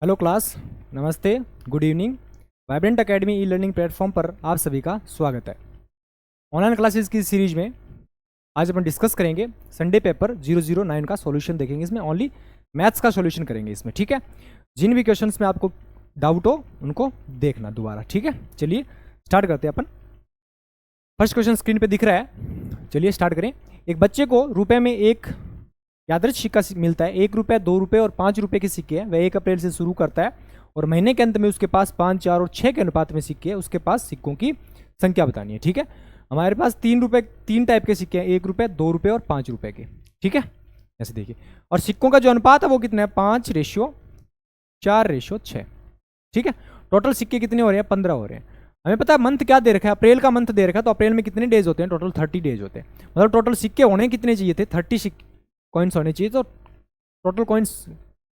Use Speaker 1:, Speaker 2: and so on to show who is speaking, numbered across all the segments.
Speaker 1: Hello class, नमस्ते, good evening. Vibrant academy e learning platform पर आप सभी का स्वागत है। ऑनलाइन क्लासेस की सीरीज में आज अपन डिस्कस करेंगे संडे पेपर 009 का सॉल्यूशन देखेंगे। इसमें ओनली मैथ्स का सॉल्यूशन करेंगे इसमें, ठीक है। जिन भी क्वेश्चंस में आपको डाउट हो उनको देखना दोबारा, ठीक है। चलिए स्टार्ट करते हैं अपन। फर्स्ट क्वेश्चन स्क्रीन पे दिख रहा है, चलिए स्टार्ट करें। एक बच्चे को रुपए में एक यादृच्छिक सिक्का मिलता है। 1 रुपये, 2 रुपये और 5 रुपये के सिक्के हैं। वह 1 अप्रैल से शुरू करता है और महीने के अंत में उसके पास 5, 4 और 6 के अनुपात में सिक्के हैं। उसके पास सिक्कों की संख्या बतानी है, ठीक है। हमारे पास 3 टाइप के सिक्के हैं, 1 रुपये, 2 रुपये और 5 रुपये के, ठीक है। ऐसे देखिए, और सिक्कों का जो अनुपात है वो कितना है, 5:4:6, ठीक है। टोटल सिक्के कितने हो रहे हैं, 15 हो रहे हैं। हमें पता है मंथ क्या दे रखा है, अप्रैल का मंथ दे रखा है। तो अप्रैल में कितने डेज होते हैं, टोटल 30 डेज होते हैं। मतलब टोटल सिक्के होने कितने चाहिए थे, 30 कॉइन्स होने चाहिए। तो टोटल कॉइन्स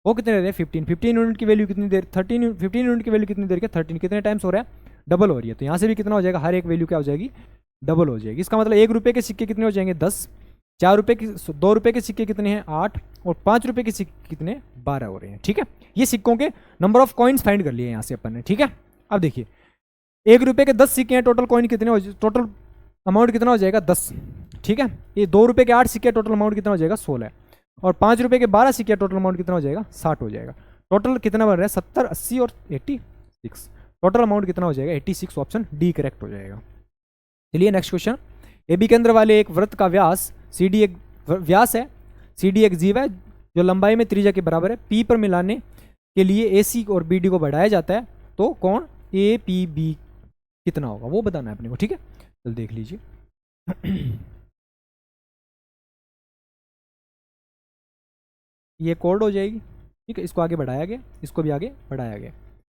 Speaker 1: वो कितने दे रहे हैं, 15 यूनिट की वैल्यू कितनी देर, 15 यूनिट की वैल्यू कितनी देर के 13 कितने टाइम्स हो रहा है, डबल हो रही है। तो यहाँ से भी कितना हो जाएगा, हर एक वैल्यू क्या हो जाएगी, डबल हो जाएगी। इसका मतलब 1 रुपये के सिक्के कितने हो जाएंगे, 10। 4 रुपये के 2 रुपये के सिक्के कितने हैं, 8। और 5 रुपये के सिक्के कितने, 12 हो रहे हैं, ठीक है। ये सिक्कों के नंबर ऑफ कॉइन्स फाइंड कर लिए यहाँ से अपन ने, ठीक है। अब देखिए 1 रुपये के 10 सिक्के हैं, टोटल कॉइन कितने हो, टोटल अमाउंट कितना हो जाएगा, 10, ठीक है। ये 2 रुपये के 8 सिक्के, टोटल अमाउंट कितना हो जाएगा, 16। और 5 रुपये के 12 सिक्के, टोटल अमाउंट कितना हो जाएगा, 60 हो जाएगा। टोटल कितना बन रहा है, 70, 80 और 86। टोटल अमाउंट कितना हो जाएगा, 86। ऑप्शन डी करेक्ट हो जाएगा। चलिए नेक्स्ट क्वेश्चन। ए बी केंद्र वाले एक वृत्त का व्यास CD एक व्यास है, CD एक जीव है जो लंबाई में त्रिज्या के बराबर है। P पर मिलाने के लिए AC और BD को बढ़ाया जाता है तो कोण APB कितना होगा वो बताना है अपने को, ठीक है। चल देख लीजिए। ये कोड हो जाएगी, ठीक है। इसको आगे बढ़ाया गया, इसको भी आगे बढ़ाया गया।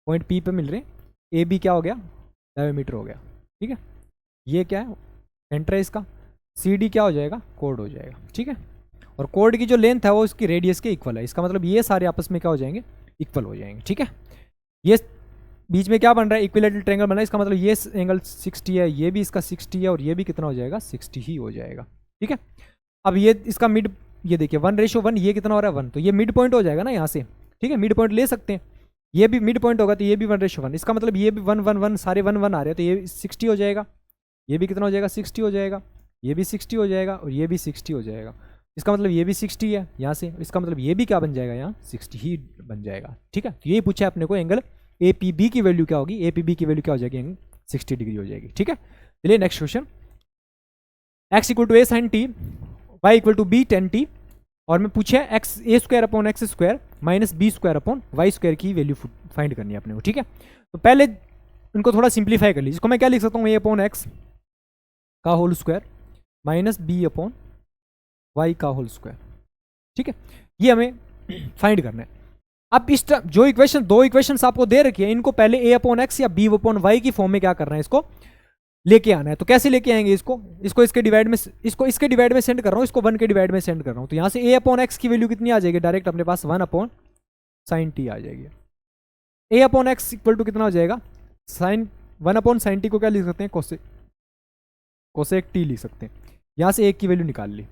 Speaker 1: पॉइंट P पे मिल रहे हैं। AB क्या हो गया, डायमीटर हो गया, ठीक है। ये क्या है, सेंटर है इसका। CD क्या हो जाएगा, कोड हो जाएगा, ठीक है। और कोड की जो लेंथ है वो इसकी रेडियस के इक्वल है। इसका मतलब ये सारे आपस में क्या हो जाएंगे, इक्वल हो जाएंगे, ठीक है। ये बीच में क्या बन रहा है, इक्विलेटरल ट्रायंगल बन रहा है। इसका मतलब ये एंगल 60 है, ये भी इसका 60 है और ये भी कितना हो जाएगा, 60 ही हो जाएगा, ठीक है। अब ये इसका मिड, ये देखिए 1:1, ये कितना हो रहा है, 1। तो ये मिड पॉइंट हो जाएगा ना यहाँ से, ठीक है। मिड पॉइंट ले सकते हैं, ये भी मिड पॉइंट होगा तो ये भी 1:1। इसका मतलब ये भी 1:1 सारे 1:1 आ रहे हैं तो ये 60 हो जाएगा। ये भी कितना हो जाएगा, 60 हो जाएगा। ये भी 60 हो जाएगा और ये भी 60 हो जाएगा। इसका मतलब ये भी 60 है यहाँ से। इसका मतलब ये भी क्या बन जाएगा, यहाँ 60 ही बन जाएगा, ठीक है। तो यही पूछा है अपने को, एंगल APB की वैल्यू क्या होगी। APB की वैल्यू क्या हो जाएगी, एंगल 60 डिग्री हो जाएगी, ठीक है। चलिए next question. x = a sin t, y = b tan t। और मैं पूछा a² - x² - b² की वैल्यू फाइंड करनी है अपने को, ठीक है। तो पहले इनको थोड़ा सिंप्लीफाई कर लीजिए। इसको मैं क्या लिख सकता हूँ, a/x का होल स्क्वायर माइनस b/y का होल स्क्वायर, ठीक है। ये हमें फाइंड करना है। अब इस जो इक्वेशन, 2 इक्वेशंस आपको दे रखी है, इनको पहले a/x या b/y की फॉर्म में क्या करना है, इसको लेके आना है। तो कैसे लेके आएंगे इसको, इसके डिवाइड में, इसको इसके डिवाइड में सेंड कर रहा हूँ, इसको 1 के डिवाइड में सेंड कर रहा हूँ। तो यहाँ से a/x की वैल्यू कितनी आ जाएगी, डायरेक्ट अपने पास 1/sin t आ जाएगी। a/x इक्वल टू कितना हो जाएगा, sin 1/sin t को क्या लिख सकते हैं, कोसेक t लिख सकते हैं। यहाँ से 1 की वैल्यू निकाल ली।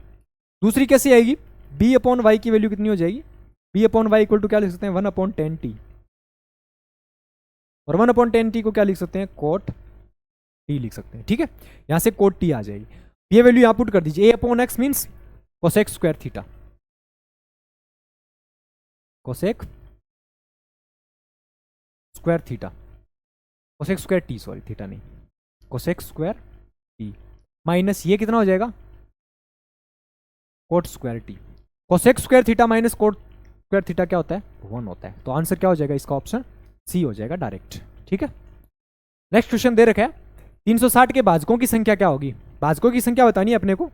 Speaker 1: दूसरी कैसे आएगी, b/y की वैल्यू कितनी हो जाएगी, b/y इक्वल टू क्या लिख सकते हैं, 1/10 t। और 1/10 t को क्या लिख सकते हैं, cot t लिख सकते हैं, ठीक है। यहां से cot t आ जाएगी। ये वैल्यू यहां पुट कर दीजिए। a/x means cosec square theta, cosec square theta, cosec square T, sorry theta नहीं, कोसेक स्क्वायर टी माइनस ये कितना हो जाएगा, coat square T. Cosec square theta minus cot square theta क्या होता है, 1 होता है। तो आंसर क्या हो जाएगा इसका, ऑप्शन सी हो जाएगा डायरेक्ट, ठीक है। नेक्स्ट क्वेश्चन दे रखा है 360 के भाजकों की संख्या क्या होगी। भाजकों की संख्या बतानी है अपने को।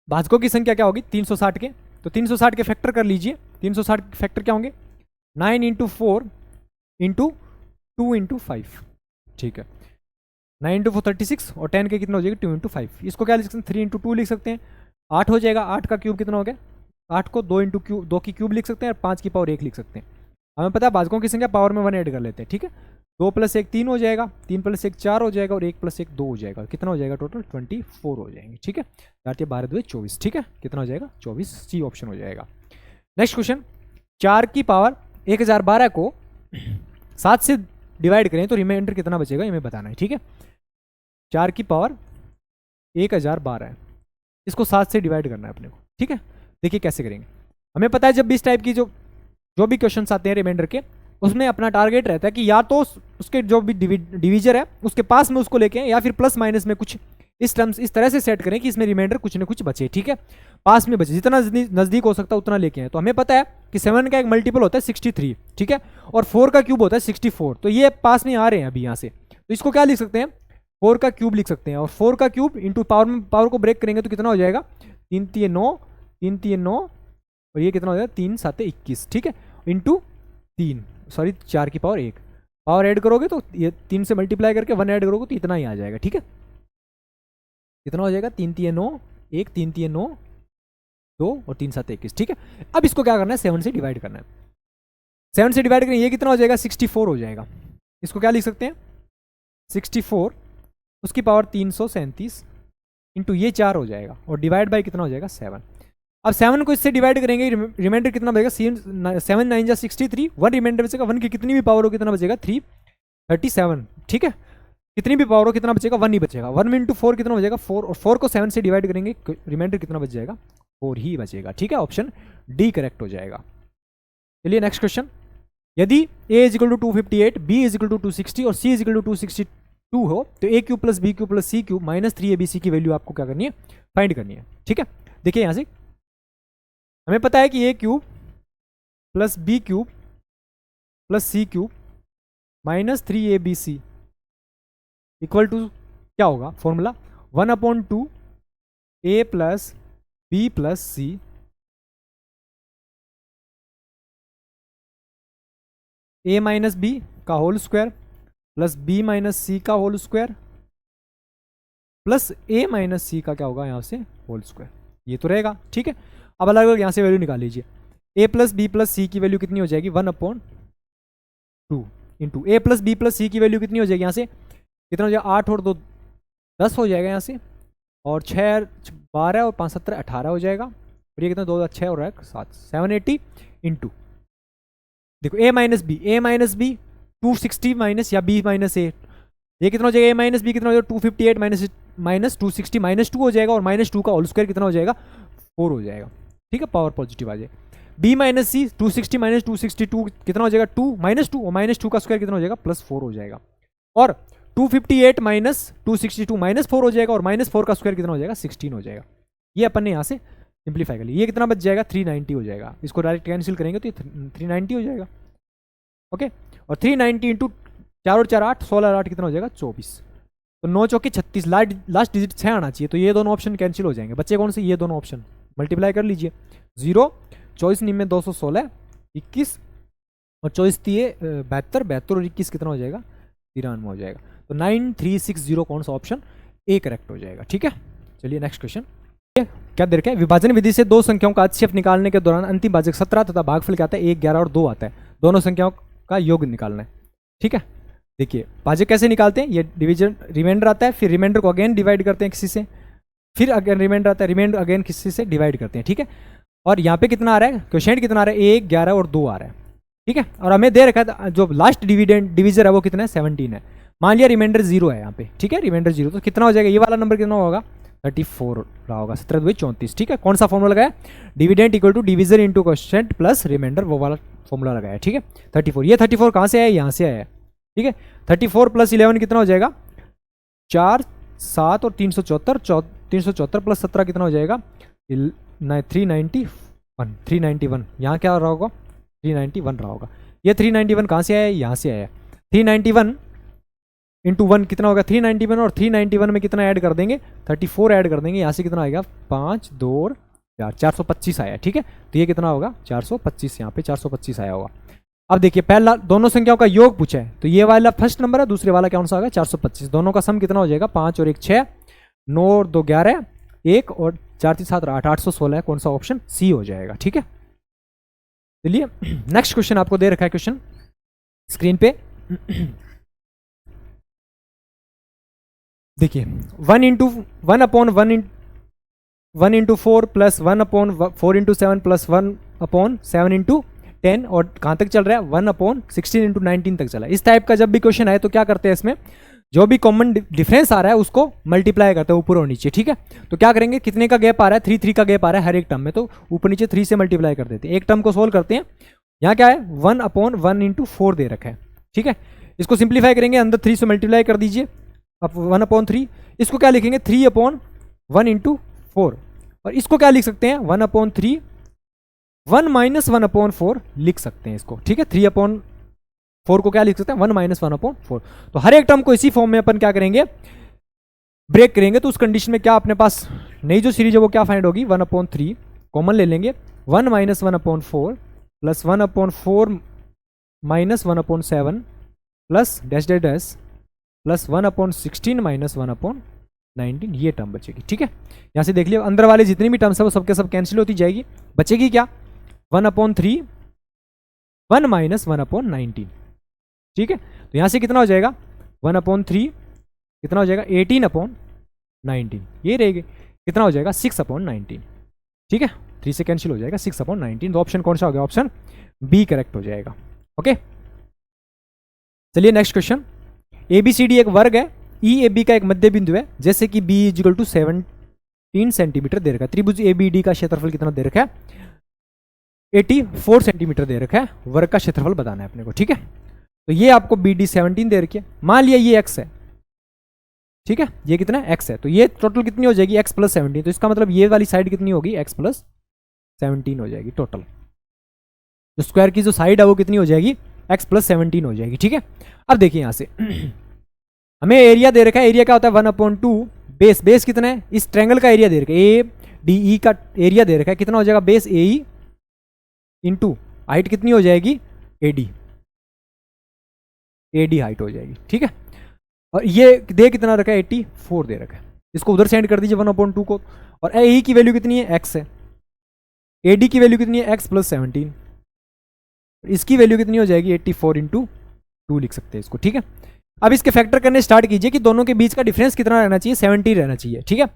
Speaker 1: भाजकों की संख्या क्या होगी 360 के, तो 360 के फैक्टर कर लीजिए। 360 के फैक्टर क्या होंगे, 9 × 4 × 2 × 5, ठीक है। 9 × 4 36 और 10 के कितना हो जाएगा, 2 × 5। इसको क्या लिख सकते हैं, 3 × 2 लिख सकते हैं। 8 हो जाएगा। 8 का क्यूब कितना हो गया, 8 को 2 की क्यूब लिख सकते हैं और 5 की पावर 1 लिख सकते हैं। हमें पता है भाजकों की संख्या पावर में 1 ऐड कर लेते हैं, ठीक है। 2 + 1 3 हो जाएगा, 3 + 1 4 हो जाएगा और 1 + 1 2 हो जाएगा। कितना हो जाएगा, टोटल 24 हो जाएंगे, ठीक है। 4 × 12 = 24, ठीक है। कितना हो जाएगा, 24, सी ऑप्शन हो जाएगा। नेक्स्ट क्वेश्चन, 4 की पावर 1012 को 7 से डिवाइड करें तो रिमाइंडर कितना बचेगा ये हमें बताना है, ठीक है। 4 की पावर 1012 है, इसको 7 से डिवाइड करना है अपने को, ठीक है। देखिए कैसे करेंगे। हमें पता है जब भी इस टाइप की जो भी क्वेश्चन आते हैं रिमाइंडर के, उसमें अपना टारगेट रहता है कि या तो उसके जो भी डिविजर है उसके पास में उसको लेके आए, या फिर प्लस माइनस में कुछ इस टर्म्स इस तरह से सेट करें कि इसमें रिमाइंडर कुछ ना कुछ बचे, ठीक है। पास में बचे, जितना नजदीक हो सकता है उतना लेके आए। तो हमें पता है कि 7 का एक मल्टीपल होता है 63, ठीक है, और 4 का क्यूब होता है 64। तो ये पास में आ रहे हैं अभी यहाँ से, तो इसको क्या लिख सकते हैं, 4 का क्यूब लिख सकते हैं। और 4 का क्यूब इंटू पावर को ब्रेक करेंगे तो कितना हो जाएगा, 3 3 9, 3 3 9, और ये कितना हो जाएगा 3 7 21, ठीक है, इंटू 3, सॉरी 4 की पावर 1। पावर ऐड करोगे तो ये 3 से मल्टीप्लाई करके 1 ऐड करोगे तो इतना ही आ जाएगा, ठीक है। कितना हो जाएगा 3 3 9 1, 3 3 9 2 और 3 7 21, ठीक है। अब इसको क्या करना है, 7 से डिवाइड करना है। 7 से डिवाइड करें, ये कितना हो जाएगा 64 हो जाएगा। इसको क्या लिख सकते हैं 64 उसकी पावर 337 इंटू ये 4 हो जाएगा, और डिवाइड बाई कितना हो जाएगा 7। अब 7 को इससे डिवाइड करेंगे, रिमाइंडर कितना बचेगा 7 9 जा 63, 1 रिमाइंडर बचेगा, 1 की कितनी भी पावर हो कितना बचेगा 337, ठीक है। कितनी भी पावर हो कितना बचेगा 1 ही बचेगा। 1 इंटू 4 कितना बचेगा 4, और 4 को 7 से डिवाइड करेंगे रिमाइंडर कितना बच जाएगा 4 ही बचेगा, ठीक है। ऑप्शन डी करेक्ट हो जाएगा। चलिए नेक्स्ट क्वेश्चन। यदि a is equal to 258, b is equal to 260 और c इज इक्वल टू 262 हो तो a cube plus b cube plus c cube minus 3abc की वैल्यू आपको क्या करनी है, फाइंड करनी है, ठीक है। देखिए यहाँ से हमें पता है कि a cube plus b cube plus c cube minus 3abc equal to क्या होगा formula 1/2 a plus b plus c a minus B का whole square plus b minus c का whole square plus a minus c का क्या होगा यहाँ से whole square, ये तो रहेगा, ठीक है। अब अलग अलग यहाँ से वैल्यू निकाल लीजिए। a plus B plus C की वैल्यू कितनी हो जाएगी 1/2 into a plus B plus C की वैल्यू कितनी हो जाएगी यहाँ से, कितना हो जाएगा 8 और 2 10 हो जाएगा यहाँ से, और 6 12 और 5 17 18 हो जाएगा, और ये कितना 2 6 और 1 7 780 इंटू देखो a माइनस बी 260 माइनस या b माइनस ए, ये कितना हो जाएगा a माइनस बी कितना हो जाएगा 258 माइनस 260 माइनस 2 हो जाएगा, और माइनस 2 का होल स्क्वायर कितना हो जाएगा 4 हो जाएगा, ठीक है। पावर पॉजिटिव आ जाए। b माइनस सी 260 माइनस 262 कितना हो जाएगा 2 माइनस 2, और माइनस 2 का स्क्वायर कितना हो जाएगा प्लस 4 हो जाएगा, और 258 माइनस 262 माइनस 4 हो जाएगा, और माइनस 4 का स्क्वायर कितना हो जाएगा 16 हो जाएगा। ये अपन ने यहाँ से सिंप्लीफाई कर लिया। ये कितना बच जाएगा 390 हो जाएगा। इसको डायरेक्ट कैंसिल करेंगे तो ये 390 हो जाएगा, ओके। और 390 इंटू 4 और 4 8 16 और 8 कितना हो जाएगा 24, तो 9 चौके 36, लास्ट डिजिट 6 आना चाहिए, तो ये दोनों ऑप्शन कैंसिल हो जाएंगे। बच्चे कौन से, ये दोनों ऑप्शन मल्टीप्लाई कर लीजिए। 0 24 निम्न 216 21 और 24 3 72 72 और 21 कितना हो जाएगा 93 हो जाएगा। तो 9360 कौन सा ऑप्शन ए करेक्ट हो जाएगा, ठीक है। चलिए नेक्स्ट क्वेश्चन। क्या दे रखा है, विभाजन विधि से दो संख्याओं का HCF निकालने के दौरान अंतिम भाजक 17 तथा भागफल क्या आता है 1 11 और 2 आता है, दोनों संख्याओं का योग निकालना है, ठीक है। देखिए भाजक कैसे निकालते हैं, ये डिवीजन रिमाइंडर आता है, फिर रिमाइंडर को अगेन डिवाइड करते हैं किसी से, फिर अगेन रिमाइंडर आता है, रिमाइंडर अगेन किसी से डिवाइड करते हैं, ठीक है। और यहाँ पे कितना आ रहा है, क्वेश्चन कितना आ रहा है 1 11 और 2 आ रहा है, ठीक है। और हमें दे रखा है जो लास्ट डिविजर है वो कितना है 17 है। मान लिया रिमाइंडर 0 है यहाँ पे, ठीक है, रिमाइंडर 0, तो कितना हो जाएगा, ये वाला नंबर कितना होगा 34 रहा होगा, 17 2 34, ठीक है। कौन सा फॉर्मूला लगाया, dividend equal to division into quotient plus remainder, वो वाला फॉर्मूला लगाया, ठीक है। 34, ये 34 कहाँ से आया, यहाँ से आया, ठीक है। 34 प्लस 11 कितना हो जाएगा 4 7 और 374, 374 प्लस 17 कितना हो जाएगा 391, यहाँ क्या रहा होगा 391 रहा होगा। ये 391 कहाँ से आया, यहाँ से आया। 391 इंटू 1 कितना होगा 391, और 391 में कितना ऐड कर देंगे 34 ऐड कर देंगे, यहाँ से कितना आएगा 5 2 और 4 425 आया, ठीक है। तो ये कितना होगा 425, यहाँ पे 425 आया होगा। अब देखिए पहला दोनों संख्याओं का योग पूछा है, तो ये वाला फर्स्ट नंबर है, दूसरे वाला कौन सा होगा 425, दोनों का सम कितना हो जाएगा 5 और 1 6 9 और 2 11 1 और 4 3 7 8 816 है, कौन सा ऑप्शन सी हो जाएगा, ठीक है। चलिए नेक्स्ट क्वेश्चन आपको दे रखा है क्वेश्चन स्क्रीन पे। देखिए 1 into 1 into 4 plus 1/4 into 7 plus 1/7 into 10 और कहाँ तक चल रहा है 1/16 इंटू 19 तक चला है। इस टाइप का जब भी क्वेश्चन आए तो क्या करते हैं, इसमें जो भी कॉमन डिफरेंस आ रहा है उसको मल्टीप्लाई करते हैं ऊपर और नीचे, ठीक है। तो क्या करेंगे, कितने का गैप आ रहा है, 3 का गैप आ रहा है हर एक टर्म में, तो ऊपर नीचे 3 से मल्टीप्लाई कर देते हैं। एक टर्म को सोल्व करते हैं, यहाँ क्या है 1/1 इंटू 4 दे रखा है, ठीक है। इसको सिंप्लीफाई करेंगे, अंदर 3 से मल्टीप्लाई कर दीजिए, अब 1/3। इसको क्या लिखेंगे 3/1 इंटू 4, और इसको क्या लिख सकते हैं 1/3, 1 माइनस 1/4 लिख सकते हैं इसको, ठीक है। 3/4 को क्या लिख सकते हैं 1 माइनस 1/4। तो हर एक टर्म को इसी फॉर्म में अपन क्या करेंगे, ब्रेक करेंगे। तो उस कंडीशन में क्या अपने पास नई जो सीरीज है वो क्या फाइंड होगी 1/3 कॉमन ले लेंगे, 1 minus 1/4 plus 1/4 minus 1/7 plus dash dash dash plus 1/16 minus 1/19, ये टर्म बचेगी, ठीक है। यहाँ से देख लियो अंदर वाले जितनी भी टर्म्स है वो सबके सब कैंसिल होती जाएगी, बचेगी क्या 1/3 1 माइनस 1/19, ठीक है। तो यहाँ से कितना हो जाएगा 1/3 कितना हो जाएगा 18/19, ये रहेगी, कितना हो जाएगा 6/19, ठीक है। 3 से कैंसिल हो जाएगा 6/19। तो ऑप्शन कौन सा हो गया, ऑप्शन बी करेक्ट हो जाएगा। ओके, चलिए नेक्स्ट क्वेश्चन। ABCD एक वर्ग है, EAB का एक मध्य बिंदु है, जैसे कि B = 17 सेंटीमीटर दे रखा है। त्रिभुज ABD का क्षेत्रफल कितना दे रखा है 84 सेंटीमीटर दे रखा है, वर्ग का क्षेत्रफल बताना है अपने को, ठीक है। तो ये आपको BD 17 दे रखी है, मान लिया ये x है, ठीक है, ये कितना है x है, तो ये टोटल कितनी हो जाएगी x + 17। तो इसका मतलब ये वाली साइड कितनी होगी x + 17 हो जाएगी टोटल। तो स्क्वायर की जो साइड है वो कितनी हो जाएगी x + 17 हो जाएगी, ठीक है। अब देखिए यहाँ से हमें एरिया दे रखा है, एरिया क्या होता है 1/2, बेस कितना है, इस ट्रायंगल का एरिया दे रखा है ADE का एरिया दे रखा है, कितना हो जाएगा बेस AE इंटू हाइट कितनी हो जाएगी AD हाइट हो जाएगी, ठीक है। और ये दे कितना रखा है 84 दे रखा है, इसको उधर सेंड कर दीजिए 1/2 को। और AE की वैल्यू कितनी है x है, AD की वैल्यू कितनी है x + 17, इसकी वैल्यू कितनी हो जाएगी 84 × 2 लिख सकते हैं इसको, ठीक है। अब इसके फैक्टर करने स्टार्ट कीजिए कि दोनों के बीच का डिफरेंस कितना रहना चाहिए 70 रहना चाहिए, ठीक है।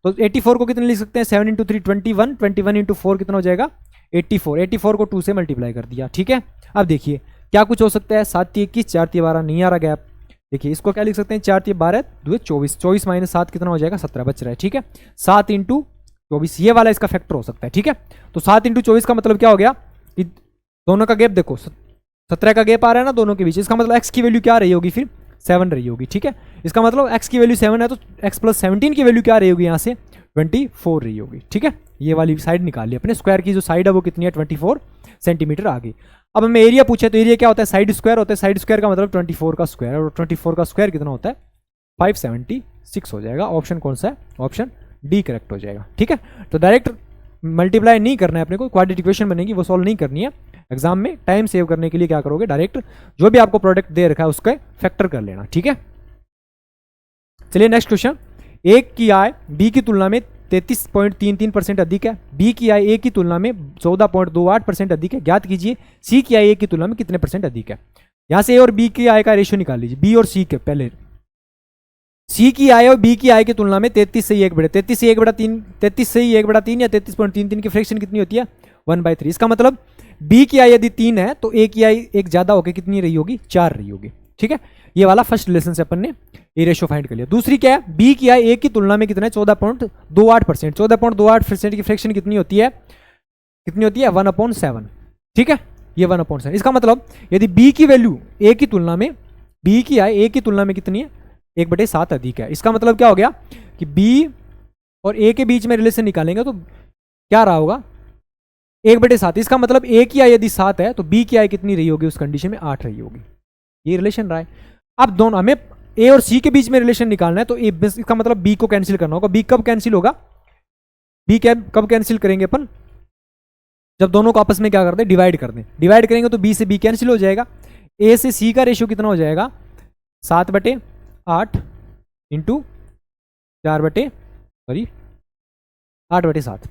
Speaker 1: तो 84 को कितने लिख सकते हैं 7 × 3 21, 21 × 4 कितना हो जाएगा 84 को 2 से मल्टीप्लाई कर दिया, ठीक है। अब देखिए क्या कुछ हो सकता है 7 × 21 4 × 12 नहीं आ रहा गैप, देखिए इसको क्या लिख सकते हैं 4 × 12 2 24, 24 माइनस 7 कितना हो जाएगा 17 बच रहा है, ठीक है। 7 × 24 ये वाला इसका फैक्टर हो सकता है, ठीक है। तो 7 × 24 का मतलब क्या हो गया कि दोनों का गैप देखो 17 का गैप आ रहा है ना दोनों के बीच, इसका मतलब x की वैल्यू क्या रही होगी फिर 7 रही होगी, ठीक है। इसका मतलब x की वैल्यू 7 है तो x + 17 की वैल्यू क्या रही होगी यहाँ से 24 रही होगी, ठीक है। ये वाली साइड निकाल ली अपने, स्क्वायर की जो साइड है वो कितनी है 24 सेंटीमीटर आ गई। अब हमें एरिया पूछे तो एरिया क्या होता है साइड स्क्वायर होता है, साइड स्क्वायर का मतलब 24 का स्क्वायर, और 24 का स्क्वायर कितना होता है 576 हो जाएगा। ऑप्शन कौन सा है, ऑप्शन डी करेक्ट हो जाएगा, ठीक है। तो डायरेक्ट मल्टीप्लाई नहीं करना है अपने को, क्वाड्रेटिक इक्वेशन बनेगी वो सॉल्व नहीं करनी है। एग्जाम में टाइम सेव करने के लिए क्या करोगे डायरेक्ट जो भी आपको प्रोडक्ट दे रखा है उसका फैक्टर कर लेना, ठीक है। चलिए नेक्स्ट क्वेश्चन। ए की आय बी की तुलना में 33.33% अधिक है, बी की आय ए की तुलना में 14.28% अधिक है, ज्ञात कीजिए सी की आय ए की तुलना में कितने % अधिक है। यहां से ए और बी की आय का रेशियो निकाल लीजिए, बी और सी के पहले सी की आय और बी की आय की तुलना में 33 से 1/3, 33 से 1/3, 33 से 1/3 या 33.33 की फ्रैक्शन कितनी होती है 1/3। इसका मतलब बी की आय यदि 3 है तो ए की आय एक ज्यादा होकर कितनी रही होगी 4 रही होगी, ठीक है। ये वाला फर्स्ट रिलेशन से अपन ने ए रेशियो फाइंड कर लिया। दूसरी क्या है बी की आय ए की तुलना में कितना है 14.28%, 14.28% की फ्रैक्शन कितनी होती है 1/7, ठीक है। ये 1/7, इसका मतलब यदि बी की वैल्यू ए की तुलना में बी की आय ए की तुलना में कितनी है 1/7 अधिक है। इसका मतलब क्या हो गया कि बी और ए के बीच में रिलेशन निकालेंगे तो क्या रहा होगा 1/7। इसका मतलब ए की आय यदि 7 है तो बी की आय कितनी रही होगी उस कंडीशन में 8 रही होगी, ये रिलेशन रहा है। अब दोनों हमें ए और सी के बीच में रिलेशन निकालना है तो इसका मतलब बी को कैंसिल करना होगा। बी कब कैंसिल होगा, बी कब कैंसिल करेंगे अपन जब दोनों को आपस में क्या कर दें डिवाइड कर दें, डिवाइड करेंगे तो बी से बी कैंसिल हो जाएगा। ए से सी का रेशियो कितना हो जाएगा 7/8 इंटू 8/7।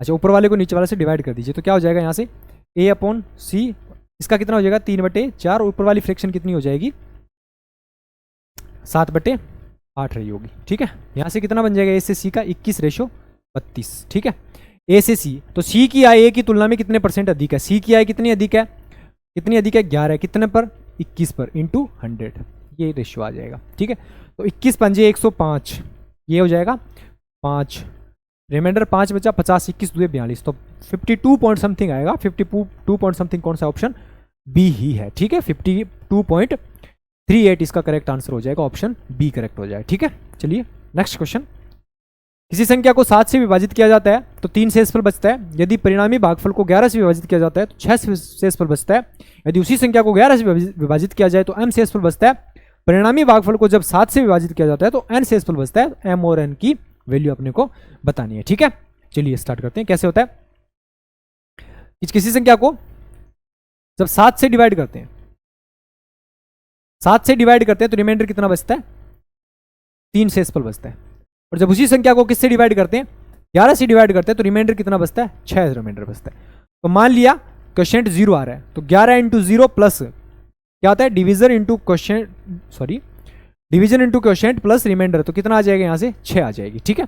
Speaker 1: अच्छा ऊपर वाले को नीचे वाले से डिवाइड कर दीजिए तो क्या हो जाएगा यहाँ से A/C, इसका कितना हो जाएगा 3/4, ऊपर वाली फ्रैक्शन कितनी हो जाएगी 7/8 रही होगी, ठीक है। यहाँ से कितना बन जाएगा A से C का 21/32, ठीक है। ए से सी, तो सी की आई ए की तुलना में कितने परसेंट अधिक है? सी की आई कितनी अधिक है? कितनी अधिक है? 11 कितने पर? 21 पर इंटू 100, ये रेशियो आ जाएगा। ठीक है, तो 21 पंजे 105, ये हो जाएगा 5, रिमाइंडर 5 बचा, 50 21 2 42, तो 52 पॉइंट समथिंग आएगा। 52 पॉइंट समथिंग कौन सा? ऑप्शन बी ही है। ठीक है, 52.38 इसका करेक्ट आंसर हो जाएगा, ऑप्शन बी करेक्ट हो जाएगा। ठीक है, चलिए नेक्स्ट क्वेश्चन। किसी संख्या को 7 से विभाजित किया जाता है तो 3 शेषफल बचता है। यदि परिणामी भागफल को 11 से विभाजित किया जाता है तो 6 शेषफल बचता है। यदि उसी संख्या को 11 से विभाजित किया जाए तो m शेषफल बचता है। परिणामी भागफल को जब 7 से विभाजित किया जाता है तो n शेषफल बचता है। m और n की वैल्यू अपने को बतानी है। ठीक है, चलिए स्टार्ट करते हैं। कैसे होता है? किसी संख्या को जब 7 से डिवाइड करते हैं, 7 से डिवाइड करते हैं तो रिमाइंडर कितना बचता है? 3 शेषफल बचता है। और जब उसी संख्या को किससे डिवाइड करते हैं? 11 से डिवाइड करते हैं तो रिमाइंडर कितना बचता है? 6 रिमाइंडर बचता है। तो मान लिया क्वोशिएंट 0 आ रहा है, तो 11 इंटू 0 प्लस क्या होता है? Division into quotient, sorry division into quotient plus remainder, तो कितना आ जाएगा? यहाँ से 6 आ जाएगी। ठीक है,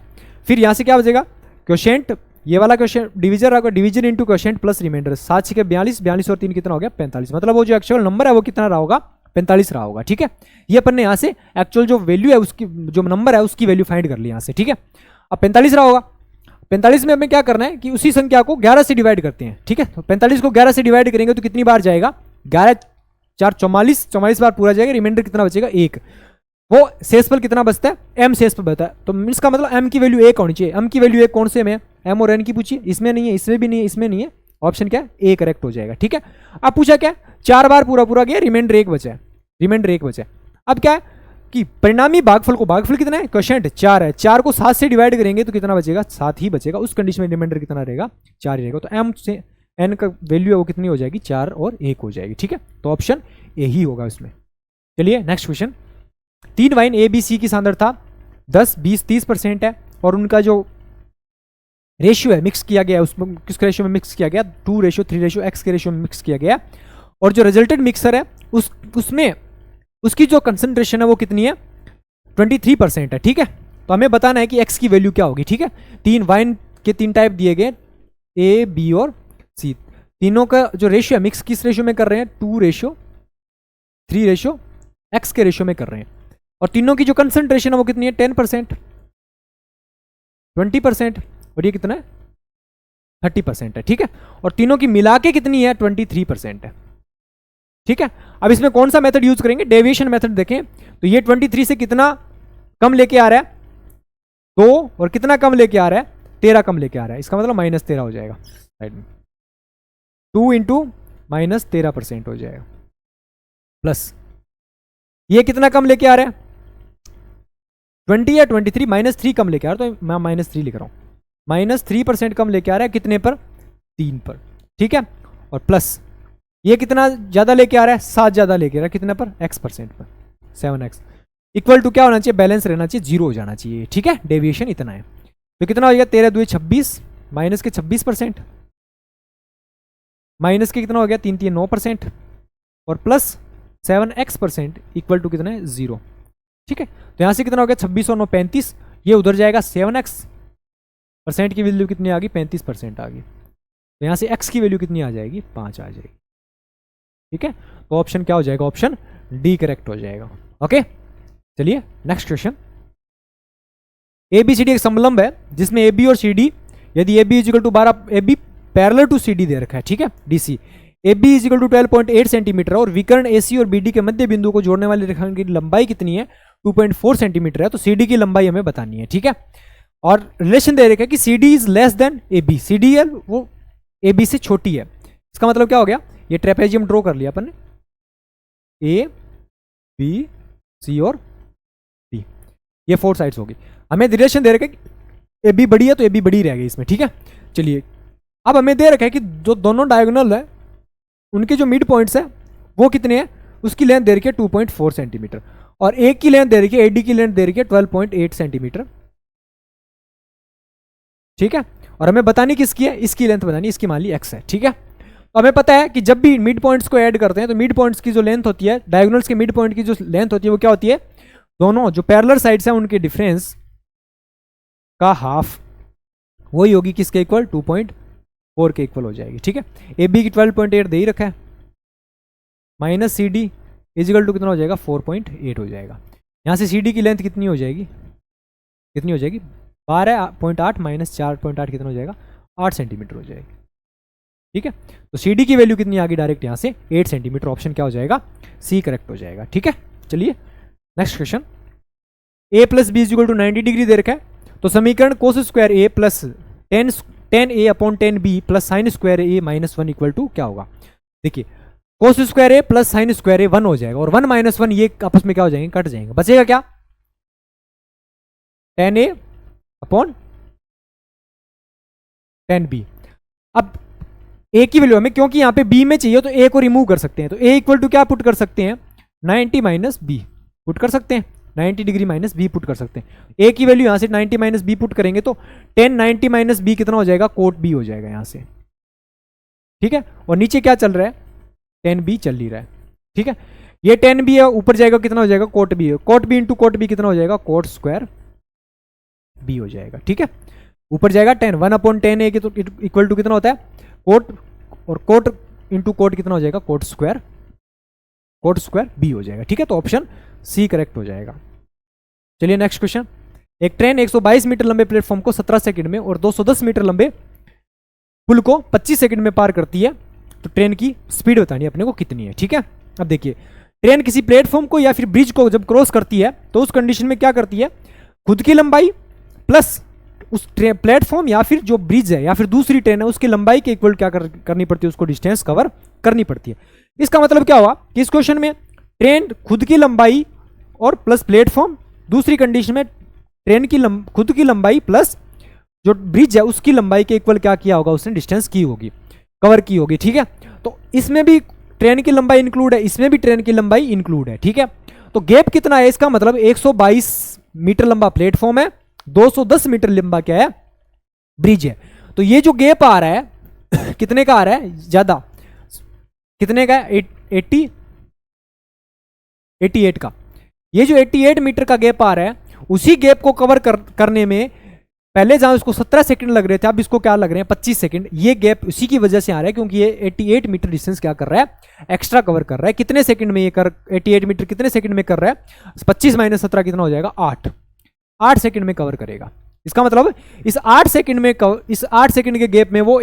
Speaker 1: फिर यहाँ से क्या बचेगा? क्वोशिएंट, ये वाला क्वोशिएंट डिवीजन होगा, division into quotient plus remainder, 7 6 42, 42 और 3 कितना हो गया? 45। मतलब वो जो एक्चुअल नंबर है वो कितना रहा होगा? 45 रहा होगा। ठीक है, ये अपन ने यहाँ से एक्चुअल जो वैल्यू है उसकी, जो नंबर है उसकी वैल्यू फाइंड कर ली यहाँ से। ठीक है, अब 45 रहा होगा। 45 में हमें क्या करना है कि उसी संख्या को 11 से डिवाइड करते हैं। ठीक है, तो 45 को 11 से डिवाइड करेंगे तो कितनी बार जाएगा? 11 4 44, 44 बार पूरा जाएगा। रिमाइंडर कितना बचेगा? 1। वो शेषफल कितना बचता है? m शेषफल बचता है। तो इसका मतलब m की वैल्यू 1 होनी चाहिए। m की वैल्यू 1 कौन से में? m और n की पूछिए, इसमें नहीं है, इसमें भी नहीं है, इसमें नहीं है। ऑप्शन क्या है? ए करेक्ट हो जाएगा। ठीक है, अब पूछा क्या? 4 बार पूरा पूरा गया, रिमाइंडर 1 बचा है, रिमाइंडर 1 बचा है। अब क्या है कि परिणामी भागफल को, भागफल कितना है? क्वोशिएंट 4 है, 4 को 7 से डिवाइड करेंगे तो कितना बचेगा? 7 ही बचेगा। उस कंडीशन में रिमाइंडर कितना रहेगा? 4 ही रहेगा। तो m से n का वैल्यू है वो कितनी हो जाएगी? 4 और 1 हो जाएगी। ठीक है, तो ऑप्शन ए ही होगा उसमें। चलिए next question. 3 wine A B C की सांद्रता 10 20 30% है और उनका जो रेशियो है मिक्स किया गया, उसमें किस रेशियो में मिक्स किया गया? 2:3:x के रेशियो में मिक्स किया गया। और जो रिजल्टेंट मिक्सर है उसमें उसकी जो कंसंट्रेशन है वो कितनी है? 23% है। ठीक है, तो हमें बताना है कि x की वैल्यू क्या होगी। ठीक है, 3 वाइन के 3 टाइप दिए गए, ए बी और सी। तीनों का जो रेशियो है मिक्स किस रेशियो में कर रहे हैं? 2:3:x के रेशियो में कर रहे हैं। और तीनों की जो कंसंट्रेशन है वो कितनी है? 10%, 20% और ये कितना है? 30% है। ठीक है, और तीनों की मिला के कितनी है? 23% है। ठीक है, अब इसमें कौन सा मेथड यूज करेंगे? डेविएशन मेथड देखें तो ये 23 से कितना कम लेके आ रहा है? 2, और कितना कम लेके आ रहा है? 13 कम लेके आ रहा है। इसका मतलब -13 हो जाएगा साइड में। 2 इंटू -13% हो जाएगा, प्लस ये कितना कम लेके आ रहा है? 20 या 23, -3 कम लेके आ रहा है, तो मैं -3 लिख रहा हूं। -3% कम लेके आ रहा है, कितने पर? 3 पर। ठीक है, और प्लस ये कितना ज्यादा लेके आ रहा है? 7 ज्यादा लेके आ रहा है, कितने पर? x% पर, 7x। इक्वल टू क्या होना चाहिए? बैलेंस रहना चाहिए, 0 हो जाना चाहिए। ठीक है, डेविएशन इतना है। तो कितना हो गया? 13 2 26, माइनस के 26%, माइनस के कितना हो गया? 3 3 9%, और प्लस 7x% इक्वल टू कितना है? 0। ठीक है, तो यहां से कितना हो गया? 26 और 9 35, ये उधर जाएगा। 7x% की वैल्यू कितनी आ गई? 35% आ गई। तो यहां से x की वैल्यू कितनी आ जाएगी? 5 आ जाएगी। ठीक है, तो ऑप्शन क्या हो जाएगा? ऑप्शन डी करेक्ट हो जाएगा। ओके, चलिए नेक्स्ट क्वेश्चन। ABCD एक समलंब है जिसमें AB और CD, यदि AB is equal to 12, AB parallel to CD दे रखा है। ठीक है, DC AB is equal to 12.8 centimetre और विकर्ण AC और BD के मध्य बिंदु को जोड़ने वाले रेखाखंड की लंबाई कितनी है? 2.4 सेंटीमीटर है। तो CD की लंबाई हमें बतानी है। ठीक है, और रिलेशन दे रखा है कि CD is less than AB, CD है वो AB से छोटी है। इसका मतलब क्या हो गया? ये ट्रेपेजियम ड्रॉ कर लिया अपन ने, A B C और D, ये 4 साइड्स होगी। हमें रिलेशन दे रखा है कि AB बड़ी है तो AB बड़ी रहेगी इसमें। ठीक है, चलिए अब हमें दे रखा है कि जो दोनों डायगोनल है उनके जो मिड पॉइंट्स है वो कितने हैं? उसकी लेंथ दे रखी है 2.4 सेंटीमीटर, और एक की लेंथ दे रखी है, AD की लेंथ दे रखी है 12.8 सेंटीमीटर। ठीक है, और हमें बतानी किसकी है? इसकी लेंथ बतानी, इसकी मान ली x है। ठीक है, तो हमें पता है कि जब भी मिड पॉइंट्स को ऐड करते हैं तो मिड पॉइंट्स की जो लेंथ होती है, डायगोनल्स के मिड पॉइंट की जो लेंथ होती है वो क्या होती है? दोनों जो पैरेलल साइड्स हैं उनके डिफरेंस का हाफ वही होगी किसके इक्वल, 2.4 के इक्वल हो जाएगी। ठीक है, ए बी की 12.8 दे ही रखा है, minus C D is equal to कितना हो जाएगा, 4.8 हो जाएगा। यहाँ से सी डी की लेंथ कितनी हो जाएगी, कितनी हो जाएगी, 12.8 माइनस 4.8 कितना हो जाएगा, 8 सेंटीमीटर हो जाएगी। ठीक है, तो सी डी की वैल्यू कितनी आ गई डायरेक्ट यहाँ से, 8 सेंटीमीटर। ऑप्शन क्या हो जाएगा, सी करेक्ट हो जाएगा। ठीक है, चलिए next question. A plus B equal to 90 degree दे रखा है, तो समीकरण cos square A plus tan A upon tan B plus sine square A minus 1 equal to क्या होगा। देखिए cos square A plus sine square A 1 हो जाएगा, और 1 माइनस 1 ये आपस में क्या हो जाएंगे, कट जाएंगे, बचेगा क्या, ten A upon tan B. अब ए की वैल्यू हमें क्योंकि यहाँ पे बी में चाहिए तो ए को रिमूव कर सकते हैं, तो ए इक्वल टू क्या पुट कर सकते हैं, 90 माइनस बी पुट कर सकते हैं, 90 डिग्री माइनस बी पुट कर सकते हैं। ए की वैल्यू यहाँ से 90 माइनस बी पुट करेंगे तो 10 90 माइनस बी कितना हो जाएगा, कोट बी हो जाएगा यहाँ से। ठीक है, और नीचे क्या चल रहा है, 10 बी चल ही रहा है। ठीक है, ये 10 बी है, ऊपर जाएगा कितना हो जाएगा, कोट बी है, cot B into cot B कितना हो जाएगा, कोट स्क्वायर बी हो जाएगा। ठीक है, ऊपर जाएगा 10, 1 अपॉन 10 ए तो इक्वल टू कितना होता है, कोट, और कोट इंटू कोट कितना हो जाएगा, कोट स्क्वायर बी हो जाएगा। ठीक है, तो ऑप्शन सी करेक्ट हो जाएगा। चलिए नेक्स्ट क्वेश्चन। एक ट्रेन 122 मीटर लंबे प्लेटफॉर्म को 17 सेकंड में और 210 मीटर लंबे पुल को 25 सेकंड में पार करती है, तो ट्रेन की स्पीड बतानी है अपने को कितनी है। ठीक है, अब देखिए ट्रेन किसी प्लेटफॉर्म को या फिर ब्रिज को जब क्रॉस करती है तो उस कंडीशन में क्या करती है, खुद की लंबाई प्लस उस प्लेटफॉर्म या फिर जो ब्रिज है या फिर दूसरी ट्रेन है उसकी लंबाई के इक्वल क्या करनी पड़ती है, उसको डिस्टेंस कवर करनी पड़ती है। इसका मतलब क्या हुआ कि इस क्वेश्चन में ट्रेन खुद की लंबाई और प्लस प्लेटफॉर्म, दूसरी कंडीशन में ट्रेन की खुद की लंबाई प्लस जो ब्रिज है उसकी लंबाई के इक्वल क्या किया होगा, उसने डिस्टेंस की होगी, कवर की होगी। ठीक है, तो इसमें भी ट्रेन की लंबाई इंक्लूड है, इसमें भी ट्रेन की लंबाई इंक्लूड है। ठीक है, तो गैप कितना है, इसका मतलब 122 मीटर लंबा प्लेटफॉर्म है, 210 मीटर लंबा क्या है, ब्रिज है। तो ये जो गैप आ रहा है कितने का आ रहा है, ज्यादा कितने का है, 88 का। ये जो 88 मीटर का गैप आ रहा है उसी गैप को कवर करने में पहले जहां उसको 17 सेकंड लग रहे थे अब इसको क्या लग रहे हैं 25 सेकंड। ये गैप उसी की वजह से आ रहा है क्योंकि ये 88 मीटर डिस्टेंस क्या कर रहा है, एक्स्ट्रा कवर कर रहा है। कितने सेकंड में ये 88 मीटर कितने सेकंड में कर रहा है, 25 माइनस 17 कितना हो जाएगा, 8 सेकंड में कवर करेगा। इसका मतलब इस 8 सेकंड के गैप में वो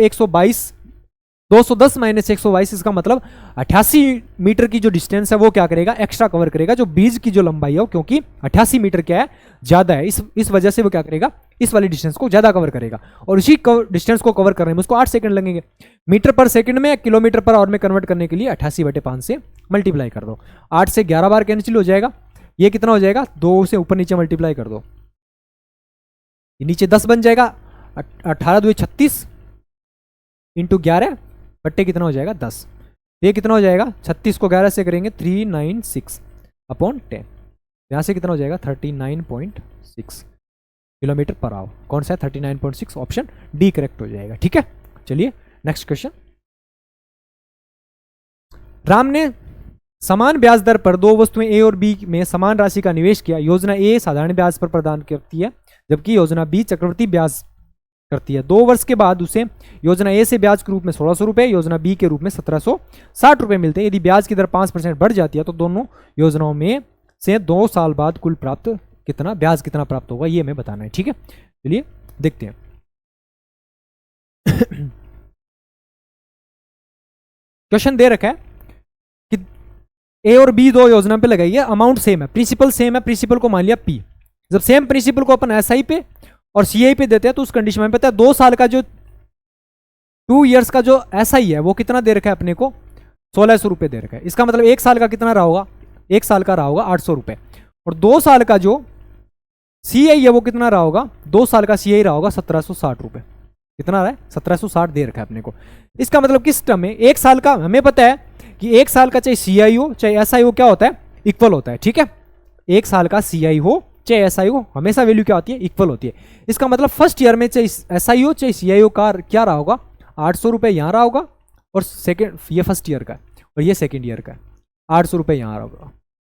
Speaker 1: 210 माइनस 122, इसका मतलब 88 मीटर की जो डिस्टेंस है वो क्या करेगा, एक्स्ट्रा कवर करेगा। जो ब्रिज की जो लंबाई है क्योंकि 88 मीटर क्या है, ज्यादा है, इस वजह से वो क्या करेगा, इस वाली डिस्टेंस को ज्यादा कवर करेगा। और इसी डिस्टेंस को कवर करने में उसको 8 सेकंड लगेंगे। मीटर पर सेकंड में किलोमीटर पर आवर में कन्वर्ट करने के लिए 88/5 से मल्टीप्लाई कर दो। 8 से 11 बार कैंसिल हो जाएगा, ये कितना हो जाएगा, 2 से ऊपर नीचे मल्टीप्लाई कर दो, नीचे 10 बन जाएगा, 18 2 36 इंटू 11 बट्टे कितना हो जाएगा 10। ये कितना हो जाएगा, 36 को 11 से करेंगे 396 अपॉन 10, यहाँ से कितना हो जाएगा 39.6 किलोमीटर पर आवर। कौन सा है 39.6, ऑप्शन डी करेक्ट हो जाएगा। ठीक है, चलिए नेक्स्ट क्वेश्चन। राम ने समान ब्याज दर पर दो वस्तुएं ए और बी में समान राशि का निवेश किया। योजना ए साधारण ब्याज पर प्रदान करती है जबकि योजना बी चक्रवृद्धि ब्याज करती है। 2 वर्ष के बाद उसे योजना ए से ब्याज के रूप में 1600 रुपए, योजना बी के रूप में 1760 रुपए मिलते हैं। यदि ब्याज की दर 5% बढ़ जाती है तो दोनों योजनाओं में से 2 साल बाद कुल प्राप्त ब्याज कितना प्राप्त होगा, ये हमें बताना है। ठीक है, चलिए देखते हैं। क्वेश्चन दे रखा है कि ए और बी 2 योजना पे लगाई है, अमाउंट सेम है, प्रिंसिपल सेम है, प्रिंसिपल को मान लिया पी। जब सेम प्रिंसिपल को अपन एसआई पे और सीआई पे देते हैं तो उस कंडीशन में पता है 2 साल का जो 2 इयर्स का जो एसआई है वो कितना दे रखा है अपने को, 1600 रुपए दे रखा है। इसका मतलब 1 साल का कितना रहा होगा, 1 साल का रहा होगा 800 रुपए, और 2 साल का जो सीआई है वो कितना रहा होगा, 2 साल का सीआई रहा होगा 1760 रुपए। कितना रहा है, 1760 दे रखा है अपने को। इसका मतलब किस टर्म में, 1 साल का हमें पता है कि 1 साल का चाहे सीआई हो चाहे एसआई हो क्या होता है, इक्वल होता है। ठीक है, 1 साल का सीआई हो चाहे एसआई हो हमेशा वैल्यू क्या होती है, इक्वल होती है। इसका मतलब फर्स्ट ईयर में चाहे एसआई हो चाहे सीआई हो का क्या रहा होगा, 800 रुपए यहाँ रहा होगा, और सेकेंड ये फर्स्ट ईयर का है और ये सेकेंड ईयर का है, 800 रुपए यहाँ रहा होगा।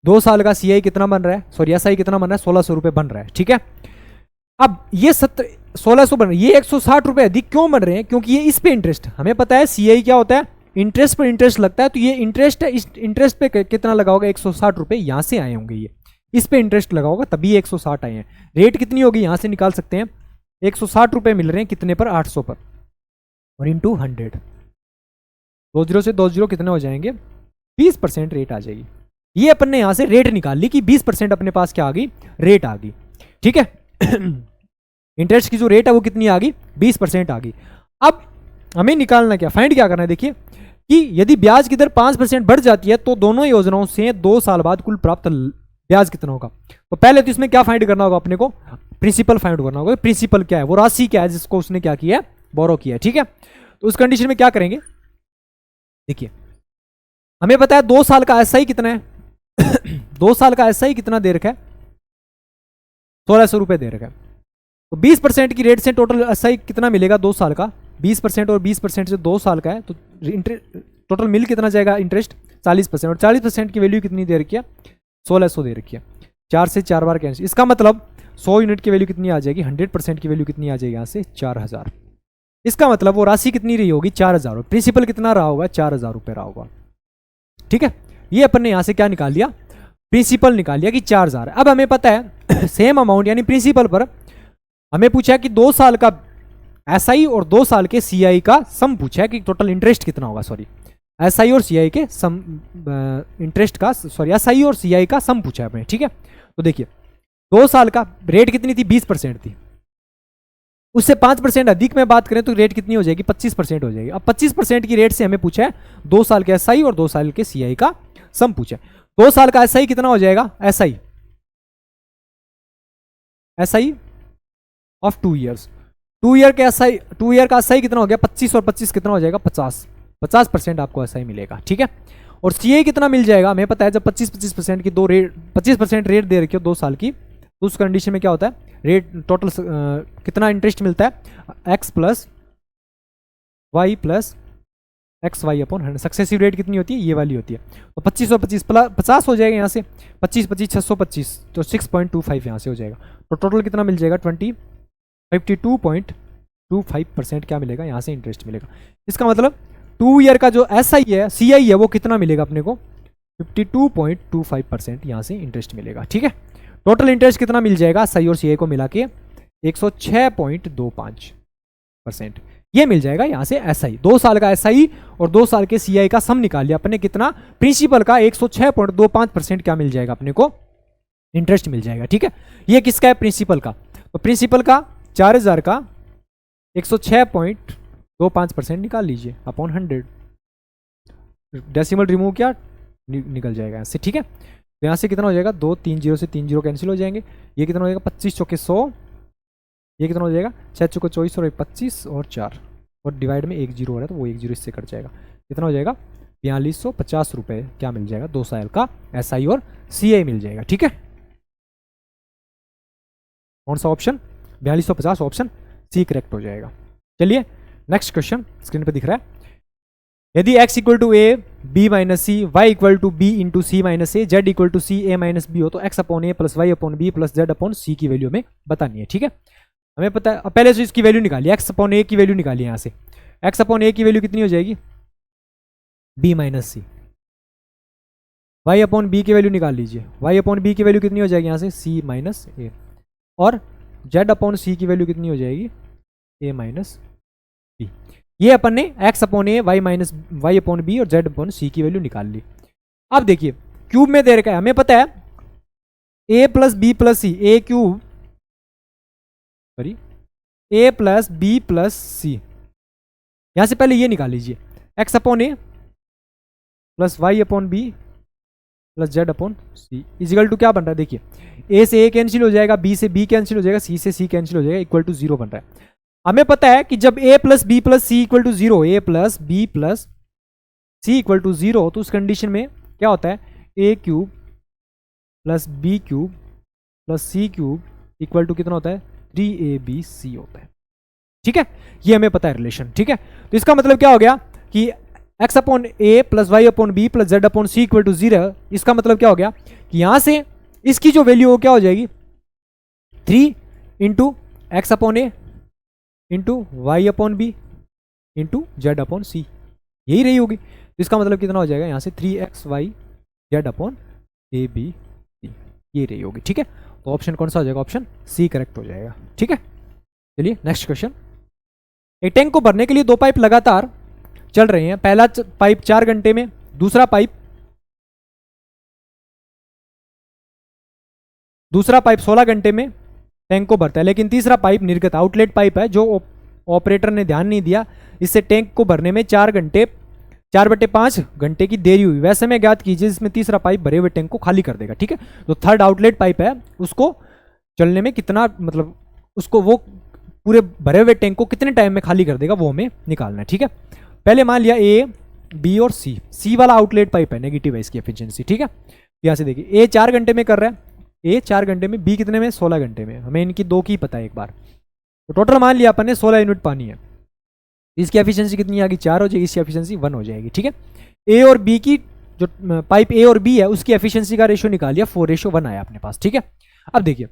Speaker 1: 2 साल का सीआई कितना बन रहा है, सॉरी एसआई कितना बन रहा है, 1600 रुपए बन रहा है। ठीक है, अब ये 1600 बन रहे हैं, ये 160 रुपए अधिक क्यों बन रहे हैं? क्योंकि ये इस पे इंटरेस्ट, हमें पता है सीआई क्या होता है, इंटरेस्ट पर इंटरेस्ट लगता है, तो ये इंटरेस्ट है, इस इंटरेस्ट पे कितना लगा होगा, 160 रुपए यहां से आए होंगे, ये इस पे इंटरेस्ट लगा होगा तभी 160 आए हैं। रेट कितनी होगी यहां से निकाल सकते हैं, 160 रुपए मिल रहे हैं कितने पर, 800 पर, और इंटू 100, 20 से 20 कितने हो जाएंगे, 20% रेट आ जाएगी। ये अपन ने यहां से रेट निकाल ली कि 20% अपने पास क्या आ गई, रेट आ गई, ठीक है। इंटरेस्ट की जो रेट है वो कितनी आ गई, 20% आ गई। अब हमें निकालना क्या, फाइंड क्या करना है, देखिए कि यदि ब्याज की दर 5% बढ़ जाती है तो दोनों योजनाओं से 2 साल बाद कुल प्राप्त ब्याज कितना होगा। तो पहले तो इसमें क्या फाइंड करना होगा अपने को, प्रिंसिपल फाइंड करना होगा, प्रिंसिपल क्या है, वो राशि क्या है जिसको उसने क्या किया है, बोरो किया है, ठीक है। तो उस कंडीशन में क्या करेंगे, देखिए हमें पता है 2 साल का एसआई कितना है, 2 साल का एसआई कितना दे रखा है, 1600 रुपए दे रखा है। तो 20% की रेट से टोटल एसआई कितना मिलेगा 2 साल का, 20% और 20% से 2 साल का है, तो टोटल मिल कितना जाएगा इंटरेस्ट, 40%, और 40% की वैल्यू कितनी दे रखी है, 1600 दे रखी है। 4 से 4 बार कैंसिल, इसका मतलब 100 यूनिट की वैल्यू कितनी आ जाएगी, 100% की वैल्यू कितनी आ जाएगी यहाँ से 4000। इसका मतलब वो राशि कितनी रही होगी, 4000, प्रिंसिपल कितना रहा होगा, 4000 रुपए रहा होगा, ठीक है। ये अपन ने यहां से क्या निकाल लिया, प्रिंसिपल निकाल लिया कि 4000। अब हमें पता है सेम अमाउंट यानी प्रिंसिपल पर हमें पूछा है कि 2 साल का एसआई और 2 साल के सीआई का सम पूछा है कि टोटल इंटरेस्ट कितना होगा, सॉरी एसआई और सीआई के सम, इंटरेस्ट का, सॉरी एसआई और सीआई का सम पूछा है हमें, ठीक है। तो देखिए 2 साल का रेट कितनी थी, 20% थी, उससे 5% अधिक में बात करें तो रेट कितनी हो जाएगी, 25% हो जाएगी। अब 25% की रेट से हमें पूछा है 2 साल के एसआई और 2 साल के सीआई का सम पूछा है। 2 साल का एसआई कितना हो जाएगा, एसआई ऑफ 2 ईयर्स, 2 ईयर के एसआई, 2 ईयर का एसआई कितना हो गया 25, और 25 कितना हो जाएगा 50% आपको एसआई मिलेगा, ठीक है। और सीआई कितना मिल जाएगा, हमें पता है जब 25% की दो रेट, 25% रेट दे रखी हो 2 साल की, तो उस कंडीशन में क्या होता है, रेट टोटल कितना इंटरेस्ट मिलता है, X plus Y plus X Y upon 100। Successive rate कितनी होती है, ये वाली होती है। तो 25 और 25 50 हो जाएगा यहाँ से, 25 25 625, तो 6.25 यहाँ से हो जाएगा। तो टोटल कितना मिल जाएगा 52.25% क्या मिलेगा, यहाँ से इंटरेस्ट मिलेगा। इसका मतलब 2 ईयर का जो एसआई है, सीआई है, वो कितना मिलेगा अपने को, 52.25% यहाँ से इंटरेस्ट मिलेगा, ठीक है। टोटल इंटरेस्ट कितना मिल जाएगा सही और सीए को मिला के 106.25% ये मिल जाएगा यहाँ से एसआई। 2 साल का एसआई और 2 साल के सीआई का सम निकाल लिया अपने, कितना, प्रिंसिपल का 106.25% क्या मिल जाएगा अपने को, इंटरेस्ट मिल जाएगा, ठीक है। ये किसका है, प्रिंसिपल का। तो प्रिंसिपल का 4000 का 106.25% निकाल लीजिए अपॉन 100, डेसिमल रिमूव किया निकल जाएगा यहाँ से, ठीक है। तो यहाँ से कितना हो जाएगा, 2 3 0 से 3 0 कैंसिल हो जाएंगे। ये कितना हो जाएगा 25 चौके 100, ये कितना हो जाएगा 6 चौके 24 और 25 और 4, और डिवाइड में 1 0 हो रहा है तो वो 1 0 इससे कट जाएगा। कितना हो जाएगा 4250 रुपये क्या मिल जाएगा, 2 साल का एसआई और सीआई मिल जाएगा, ठीक है। कौन सा ऑप्शन, 4250 ऑप्शन सी करेक्ट हो जाएगा। चलिए नेक्स्ट क्वेश्चन स्क्रीन पे दिख रहा है, यदि x equal to A B minus C, Y equal to B into C minus A, Z equal to C A minus B हो, तो x upon A plus Y upon B plus Z upon C की value हमें बतानी है, ठीक है। हमें पता है, पहले से इसकी वैल्यू निकाली, x अपॉन ए की वैल्यू निकाली यहाँ से, x अपॉन ए की वैल्यू कितनी हो जाएगी b माइनस सी, y अपॉन बी की वैल्यू निकाल लीजिए, y अपॉन बी की वैल्यू कितनी हो जाएगी यहाँ से c माइनस ए, और z अपॉन सी की वैल्यू कितनी हो जाएगी a माइनस बी। ये अपन ने x upon A Y minus Y upon B और z अपॉन सी की वैल्यू निकाल ली। अब देखिए क्यूब में दे रखा है, हमें पता है a plus B plus C, A cube sorry a plus B plus C, यहां से पहले ये निकाल लीजिए, x upon A plus Y upon B plus Z upon C equal to क्या बन रहा है, देखिए a से a कैंसिल हो जाएगा, b से b कैंसिल हो जाएगा, c से c कैंसिल हो जाएगा, इक्वल टू 0 बन रहा है। हमें पता है कि जब a plus B plus C equal to 0, a plus B plus C equal to 0, तो उस कंडीशन में क्या होता है, a cube plus B cube plus C cube equal to कितना होता है 3abc होता है, ठीक है। ये हमें पता है रिलेशन, ठीक है। तो इसका मतलब क्या हो गया कि x upon A plus Y upon B plus Z upon C equal to 0, इसका मतलब क्या हो गया कि यहां से इसकी जो वैल्यू हो क्या हो जाएगी 3 into X upon A into Y upon B into Z upon C, यही रही होगी। तो इसका मतलब कितना हो जाएगा यहाँ से 3xy Z upon A B C, ये रही होगी। ठीक है, तो ऑप्शन कौन सा हो जाएगा? ऑप्शन सी करेक्ट हो जाएगा। ठीक है, चलिए नेक्स्ट क्वेश्चन। एक टैंक को भरने के लिए दो पाइप लगातार चल रहे हैं। पहला पाइप 4 घंटे में, दूसरा पाइप 16 घंटे में टैंक को भरता है, लेकिन तीसरा पाइप निर्गत आउटलेट पाइप है जो ऑपरेटर ने ध्यान नहीं दिया, इससे टैंक को भरने में 4/5 घंटे की देरी हुई। वैसे में ज्ञात कीजिए जिसमें तीसरा पाइप भरे हुए टैंक को खाली कर देगा। ठीक है, जो थर्ड आउटलेट पाइप है उसको चलने में कितना, मतलब उसको वो पूरे भरे हुए टैंक को कितने टाइम में खाली कर देगा, वो हमें निकालना है। ठीक है, पहले मान लिया ए, बी और सी वाला आउटलेट पाइप है, नेगेटिव है इसकी एफिशिएंसी। ठीक है, यहां से देखिए ए 4 घंटे में कर रहा है, ए 4 घंटे में, बी कितने में? 16 घंटे में। हमें इनकी दो की पता है एक बार, तो टोटल मान लिया अपन ने 16 यूनिट पानी है। इसकी एफिशिएंसी कितनी आ गई? 4 हो जाएगी, इसकी एफिशिएंसी 1 हो जाएगी। ठीक है, ए और बी की जो पाइप ए और बी है उसकी एफिशिएंसी का रेशियो निकालिया, 4:1 आया अपने पास। ठीक है, अब देखिए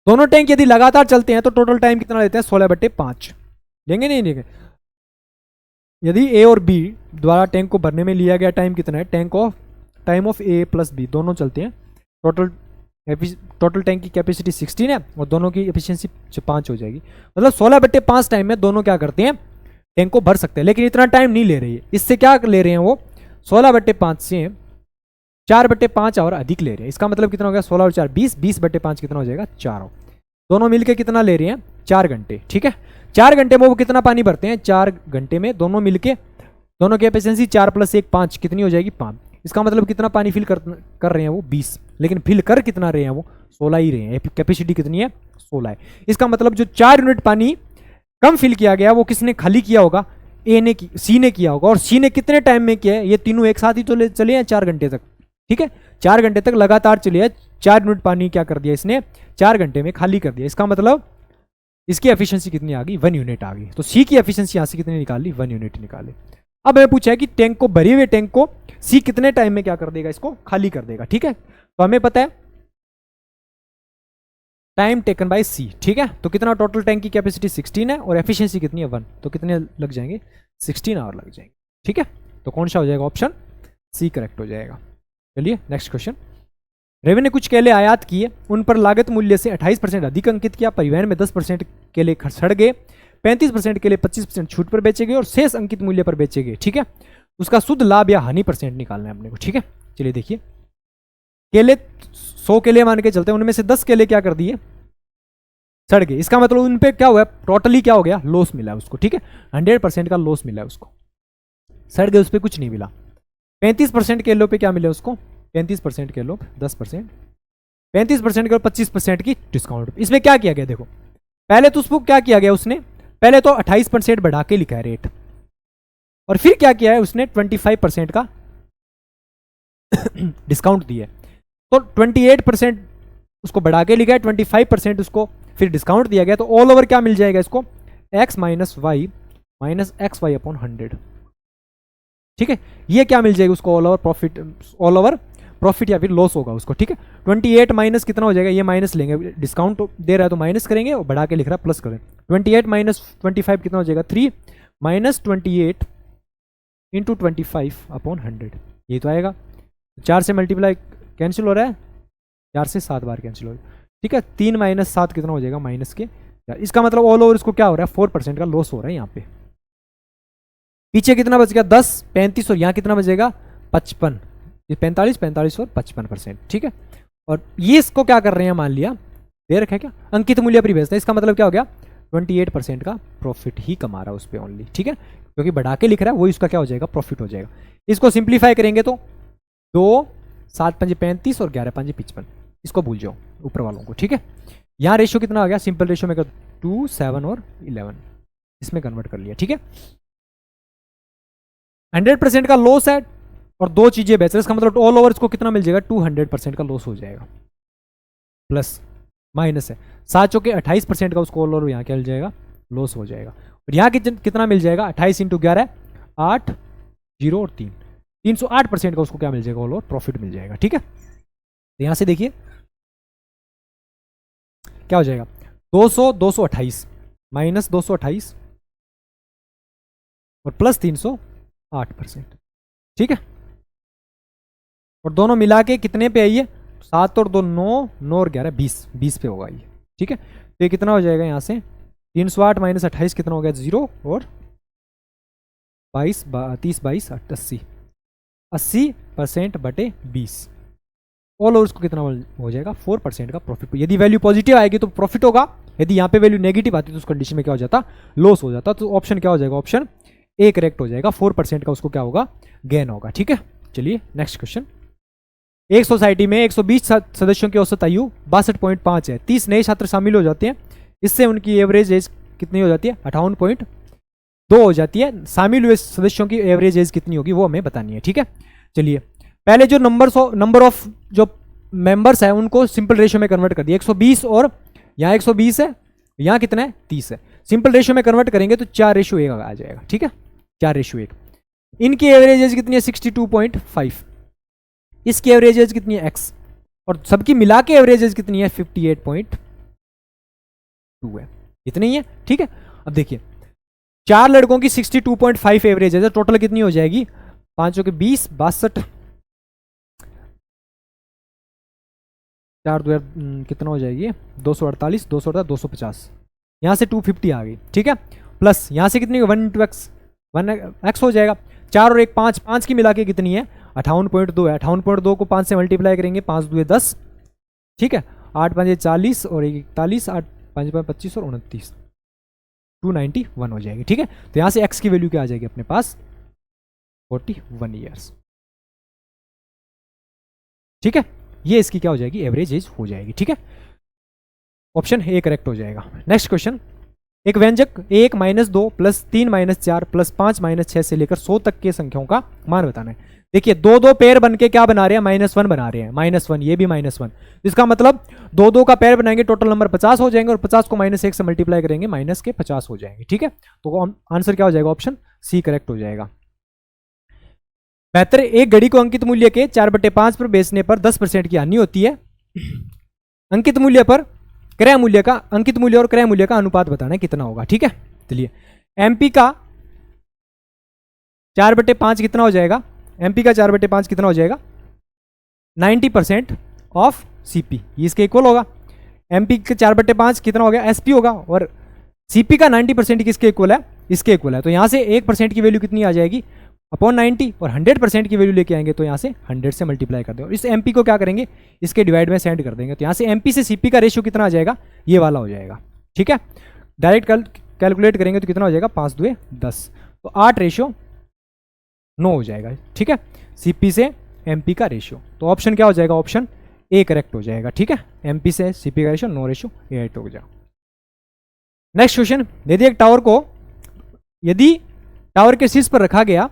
Speaker 1: दोनों टैंक यदि लगातार चलते हैं तो टोटल टाइम कितना लेते हैं? 16/5 लेंगे, नहीं लेंगे। यदि ए और बी द्वारा टैंक को भरने में लिया गया टाइम कितना है? Time of A plus B दोनों चलते हैं, टोटल टैंक की कैपेसिटी 16 है और दोनों की एफिशिएंसी 5 हो जाएगी। मतलब 16/5 टाइम में दोनों क्या करते हैं? टैंक को भर सकते हैं, लेकिन इतना टाइम नहीं ले रही है। इससे क्या ले रहे हैं वो? 16/5 से 4/5 और अधिक ले रहे हैं। इसका मतलब कितना हो गया? 16 और 4 20, 20/5 कितना हो जाएगा? 4। दोनों मिलके कितना ले रहे हैं? 4 घंटे। ठीक है, 4 घंटे में वो कितना पानी भरते हैं? 4 घंटे में दोनों मिलके, दोनों की एफिशिएंसी 4 + 1 5, कितनी हो जाएगी? 5। इसका मतलब कितना पानी फिल कर रहे हैं वो? 20, लेकिन फिल कर कितना रहे हैं वो? 16 ही रहे हैं। कैपेसिटी कितनी है? 16 है। इसका मतलब जो 4 यूनिट पानी कम फिल किया गया वो किसने खाली किया होगा? ए ने सी ने किया होगा। और सी ने कितने टाइम में किया है? ये तीनों एक साथ ही तो चले हैं 4 घंटे तक। ठीक है, 4 घंटे तक लगातार चले हैं। 4 यूनिट पानी क्या कर दिया इसने? 4 घंटे में खाली कर दिया। इसका मतलब इसकी एफिशिएंसी कितनी आ गई? 1 यूनिट आ गई। तो सी की एफिशिएंसी यहां से कितनी निकाली? 1 यूनिट निकाली। अब हमें पूछा है कि टैंक को, भरे हुए टैंक को सी कितने टाइम में क्या कर देगा? इसको खाली कर देगा। ठीक है, तो हमें पता है टाइम टेकन बाय सी। ठीक है, तो कितना टोटल टैंक की कैपेसिटी 16 है और एफिशिएंसी कितनी है? 1। तो कितने लग जाएंगे? 16 आवर लग जाएंगे। ठीक है, तो कौन सा हो जाएगा? ऑप्शन सी करेक्ट हो जाएगा। चलिए नेक्स्ट क्वेश्चन। रेवे ने कुछ केले आयात किए, उन पर लागत मूल्य से 28% अधिक अंकित किया। परिवहन में 10% केले सड़ गए, 35% केले 25% छूट पर बेचे गए और शेष अंकित मूल्य पर बेचे गए। ठीक है, उसका शुद्ध लाभ या हानि % निकालना है अपने को। ठीक है, चलिए देखिए, केले 100 केले मान के चलते हैं, उनमें से 10 केले क्या कर दिए? सड़ गए। इसका मतलब उन पे क्या हुआ? टोटली क्या हो गया? लॉस मिला उसको। ठीक है, 100% का लॉस मिला उसको। सड़ गए, उस पर कुछ नहीं मिला। 35% केलों पे क्या मिला उसको? 35% केलों 10%, 35% के और 25% की डिस्काउंट। इसमें क्या किया गया? देखो, पहले तो उसको क्या किया गया? उसने पहले तो 28% बढ़ा के लिखा है रेट, और फिर क्या किया है? उसने 25% का डिस्काउंट दिया है। तो 28% उसको बढ़ा के लिखा है, 25% उसको फिर डिस्काउंट दिया गया। तो ऑल ओवर क्या मिल जाएगा इसको? x - y - xy upon 100। ठीक है, ये क्या मिल जाएगा उसको? ऑल ओवर प्रॉफिट या फिर लॉस होगा उसको। ठीक है, 28 माइनस कितना हो जाएगा? ये माइनस लेंगे, डिस्काउंट दे रहा है तो माइनस करेंगे, और बढ़ा के लिख रहा है प्लस करें। 28 - 25 कितना हो जाएगा? 3 - 28 × 25 अपॉन 100, ये तो आएगा। 4 से मल्टीप्लाई कैंसिल हो रहा है, 4 से 7 बार कैंसिल हो रहा है। ठीक है, 3 - 7 कितना हो जाएगा? माइनस के। इसका मतलब ऑल ओवर इसको क्या हो रहा है? 4% का लॉस हो रहा है यहाँ पे। पीछे कितना बच गया? 10, 35 और यहाँ कितना बचेगा? 55। ये 45 और 55%। ठीक है, और ये इसको क्या कर रहे हैं? मान लिया दे रखा है क्या? अंकित मूल्य पर बेचना है। इसका मतलब क्या हो गया? 28% का प्रॉफिट ही कमा रहा है उस पर ओनली। ठीक है, क्योंकि बढ़ा के लिख रहा है, वो इसका क्या हो जाएगा? प्रॉफिट हो जाएगा। इसको सिंप्लीफाई करेंगे तो 2 7 5 35 और 11 5 55, इसको भूल जाओ ऊपर वालों को। ठीक है, यहाँ रेशियो कितना आ गया? सिंपल रेशियो में 2 7 और 11, इसमें कन्वर्ट कर लिया। ठीक है, 100% का लॉस है और दो चीजें बेच रहे, इसका मतलब ऑल ओवर इसको कितना मिल जाएगा? 200% का लॉस हो जाएगा। प्लस माइनस है 7 चौके 28% का उसको ऑल ओवर यहाँ क्या मिल जाएगा? लॉस हो जाएगा। और यहाँ कितना मिल जाएगा? 28 × 11 8 0 और 3, 308% का उसको क्या मिल जाएगा? ऑल ओवर प्रॉफिट मिल जाएगा। ठीक है, तो यहाँ से देखिए क्या हो जाएगा? 200 228 माइनस 228 और प्लस 308%। ठीक है, और दोनों मिला के कितने पे आई है? 7 और 2 9, 9 और 11 20, 20 पे होगा ये। ठीक है, तो ये कितना हो जाएगा यहाँ से? 308 माइनस 28 कितना हो गया? 0 और 22 30 22 80, 80% बटे 20 ऑल ओवर उसको कितना हो जाएगा? 4% का प्रॉफिट। यदि वैल्यू पॉजिटिव आएगी तो प्रॉफिट होगा, यदि यहाँ पे वैल्यू नेगेटिव आती तो उस कंडीशन में क्या हो जाता? लॉस हो जाता। तो ऑप्शन क्या हो जाएगा? ऑप्शन ए करेक्ट हो जाएगा। 4% का उसको क्या होगा? गेन होगा। ठीक है, चलिए नेक्स्ट क्वेश्चन। एक सोसाइटी में 120 सदस्यों की औसत आयु 62.5 है। 30 नए छात्र शामिल हो जाते हैं, इससे उनकी एवरेज एज कितनी हो जाती है? 58.2 हो जाती है। शामिल हुए सदस्यों की एवरेज एज कितनी होगी वो हमें बतानी है। ठीक है, चलिए पहले जो नंबर ऑफ जो मेंबर्स है उनको सिंपल रेशियो में कन्वर्ट कर दिया। 120 और यहाँ 120 है, यहाँ कितना है? 30 है। सिंपल रेशियो में कन्वर्ट करेंगे तो 4:1 आ जाएगा। ठीक है, 4:1। इनकी एवरेज एज कितनी है? 62.5। इसकी एवरेज एज कितनी है? x। और सबकी मिला के एवरेज एज कितनी है? 58.2 है। इतनी ही है। ठीक है, अब देखिए 4 लड़कों की 62.5 एवरेज है, टोटल कितनी हो जाएगी? 5 के 20, 62, 4 2 कितना हो जाएगी? 248, 250, यहाँ से 250 आ गई। ठीक है, प्लस यहाँ से कितनी? 1 × x, 1x हो जाएगा। 4 और 1 5, 5 की मिला के कितनी है? 58.2 है। 58.2 को 5 से मल्टीप्लाई करेंगे, 5 2 10। ठीक है, 8 5 40 और 1 41, 8 5 25 और 29, 291 हो जाएगी। ठीक है, तो यहाँ से x की वैल्यू क्या आ जाएगी अपने पास? 41 ईयर्स। ठीक है, ये इसकी क्या हो जाएगी? एवरेज एज हो जाएगी। ठीक है, ऑप्शन ए करेक्ट हो जाएगा। Next question. एक व्यंजक 1 - 2 + 3 - 4 + 5 - 6 से लेकर 100 तक के संख्याओं का मान बताना है। देखिए 2 पेयर बन के क्या बना रहे हैं? -1 बना रहे हैं। -1, ये भी -1। इसका मतलब 2 का पेयर बनाएंगे, टोटल नंबर 50 हो जाएंगे और 50 को -1 से मल्टीप्लाई करेंगे, माइनस के 50 हो जाएंगे। ठीक है, तो आंसर क्या हो जाएगा? ऑप्शन सी करेक्ट हो जाएगा। बेहतर, एक घड़ी को अंकित मूल्य के 4/5 पर बेचने पर 10% की हानि होती है। अंकित मूल्य पर क्रय मूल्य का, अंकित मूल्य और क्रय मूल्य का अनुपात बताना है कितना होगा। ठीक है, चलिए एमपी का 4/5 कितना हो जाएगा? एमपी का 4/5 कितना हो जाएगा? 90% ऑफ सीपी, ये इसके इक्वल होगा। एमपी का 4/5 कितना हो गया? एसपी होगा। और सीपी का 90% किसके इक्वल है? इसके इक्वल है। तो यहां से 1% की वैल्यू कितनी आ जाएगी? अपॉन 90, और 100% की वैल्यू लेके आएंगे तो यहाँ से 100 से मल्टीप्लाई कर देंगे और इस एमपी को क्या करेंगे? इसके डिवाइड में सेंड कर देंगे। तो यहाँ से एमपी से सीपी का रेशियो कितना आ जाएगा? ये वाला हो जाएगा। ठीक है, डायरेक्ट कैलकुलेट करेंगे तो कितना हो जाएगा? 5 2 10, तो 8:9 हो जाएगा। ठीक है, सीपी से एमपी का रेशियो। तो ऑप्शन क्या हो जाएगा? ऑप्शन ए करेक्ट हो जाएगा। ठीक है, एमपी से सीपी का रेशियो 9:8 हो जाएगा। Next question. यदि एक टावर को, यदि टावर के शीर्ष पर रखा गया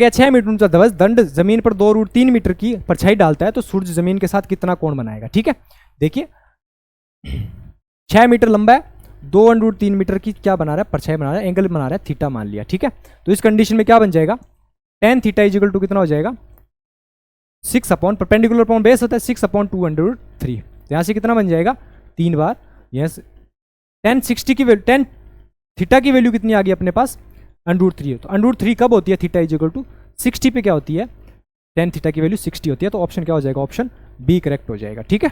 Speaker 1: 6 मीटर ऊंचा ध्वज दंड जमीन पर 2√3 मीटर की परछाई डालता है तो सूर्य जमीन के साथ कितना कोण बनाएगा? ठीक है, देखिए 6 मीटर लंबा है, 2√3 मीटर की क्या बना रहा है? परछाई बना रहा है, एंगल बना रहा है थीटा मान लिया। ठीक है, तो इस कंडीशन में क्या बन जाएगा? tan थीटा = कितना हो जाएगा? 6 अपॉन परपेंडिकुलर अपॉन बेस होता है 6/2√3। तो यहाँ से कितना बन जाएगा? 3 बार। यस, tan 60 की वैल्यू, tan थीटा की वैल्यू कितनी आ गई अपने पास? √3 है। तो √3 कब होती है? थीटा = 60 पे क्या होती है? tan थीटा की वैल्यू 60 होती है। तो ऑप्शन क्या हो जाएगा? ऑप्शन बी करेक्ट हो जाएगा। ठीक है।